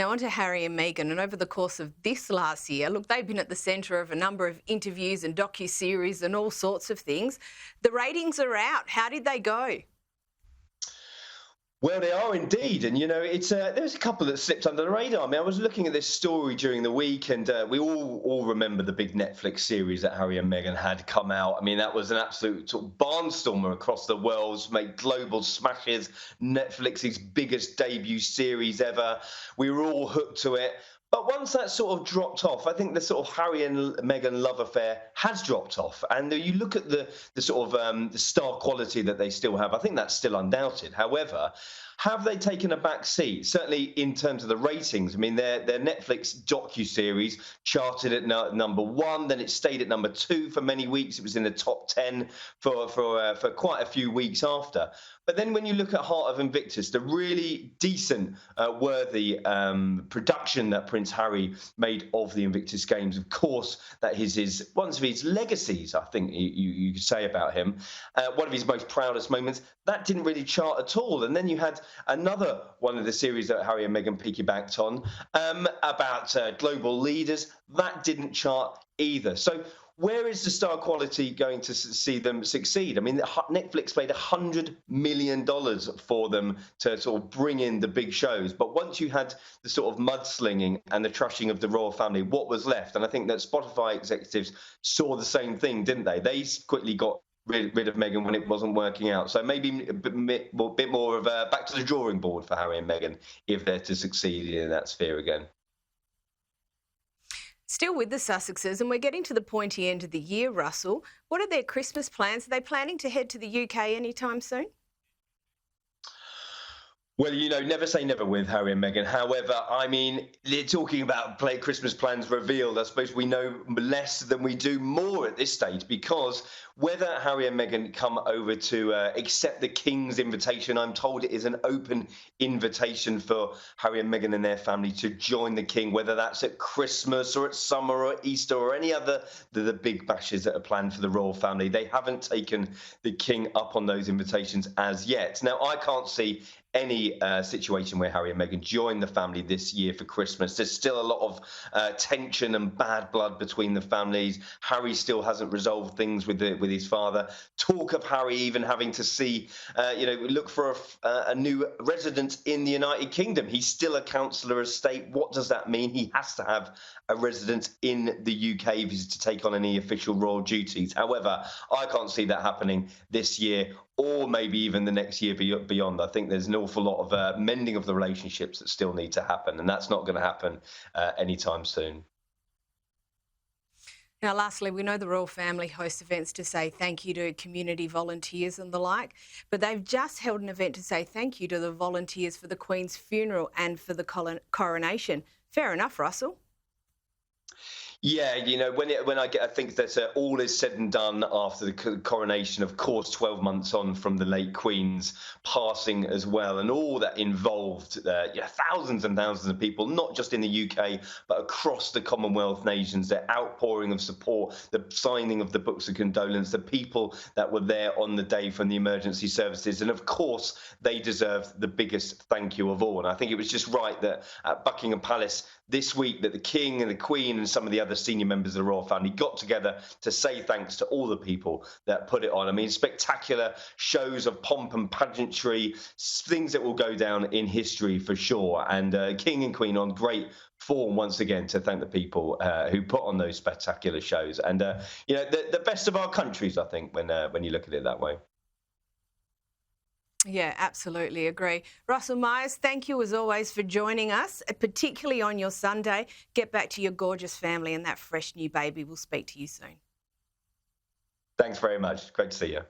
Now, on to Harry and Meghan. And over the course of this last year, look, they've been at the centre of a number of interviews and docuseries and all sorts of things. The ratings are out. How did they go? Well, they are indeed, and there's a couple that slipped under the radar. I mean, I was looking at this story during the week, and we all remember the big Netflix series that Harry and Meghan had come out. I mean, that was an absolute sort of barnstormer across the world, made global smashes, Netflix's biggest debut series ever. We were all hooked to it. But once that sort of dropped off, I think the sort of Harry and Meghan love affair has dropped off. And you look at the sort of the star quality that they still have, I think that's still undoubted. However, have they taken a back seat? Certainly in terms of the ratings. I mean, their Netflix docuseries charted at number 1, then it stayed at number 2 for many weeks. It was in the top 10 for quite a few weeks after. But then when you look at Heart of Invictus, the really decent, worthy production that Prince Harry made of the Invictus Games, of course, that is one of his legacies, I think you could say about him. One of his most proudest moments, that didn't really chart at all. And then you had another one of the series that Harry and Meghan piggybacked on about global leaders. That didn't chart either. So where is the star quality going to see them succeed? I mean, Netflix paid $100 million for them to sort of bring in the big shows. But once you had the sort of mudslinging and the trashing of the royal family, what was left? And I think that Spotify executives saw the same thing, didn't they? They quickly got rid of Meghan when it wasn't working out. So maybe a bit more of a back to the drawing board for Harry and Meghan if they're to succeed in that sphere again. Still with the Sussexes, and we're getting to the pointy end of the year, Russell. What are their Christmas plans? Are they planning to head to the UK anytime soon? Well, never say never with Harry and Meghan. However, I mean, they're talking about Christmas plans revealed. I suppose we know less than we do more at this stage, because whether Harry and Meghan come over to accept the King's invitation, I'm told it is an open invitation for Harry and Meghan and their family to join the King, whether that's at Christmas or at summer or Easter or any other the big bashes that are planned for the royal family. They haven't taken the King up on those invitations as yet. Now, I can't see any situation where Harry and Meghan join the family this year for Christmas. There's still a lot of tension and bad blood between the families. Harry still hasn't resolved things with his father. Talk of Harry even having to look for a new resident in the United Kingdom. He's still a councillor of state. What does that mean? He has to have a resident in the UK if he's to take on any official royal duties. However, I can't see that happening this year, or maybe even the next year beyond. I think there's an awful lot of mending of the relationships that still need to happen, and that's not going to happen anytime soon. Now, lastly, we know the royal family hosts events to say thank you to community volunteers and the like, but they've just held an event to say thank you to the volunteers for the Queen's funeral and for the coronation. Fair enough, Russell. Yeah, I think that all is said and done after the coronation, of course, 12 months on from the late Queen's passing as well, and all that involved, thousands and thousands of people, not just in the UK, but across the Commonwealth nations, their outpouring of support, the signing of the books of condolence, the people that were there on the day from the emergency services. And of course, they deserve the biggest thank you of all. And I think it was just right that at Buckingham Palace this week that the King and the Queen and some of the other senior members of the royal family got together to say thanks to all the people that put it on. I mean, spectacular shows of pomp and pageantry, things that will go down in history for sure. And King and Queen on great form once again to thank the people who put on those spectacular shows. And, the best of our countries, I think, when you look at it that way. Yeah, absolutely agree. Russell Myers, thank you as always for joining us, particularly on your Sunday. Get back to your gorgeous family and that fresh new baby. We'll speak to you soon. Thanks very much. Great to see you.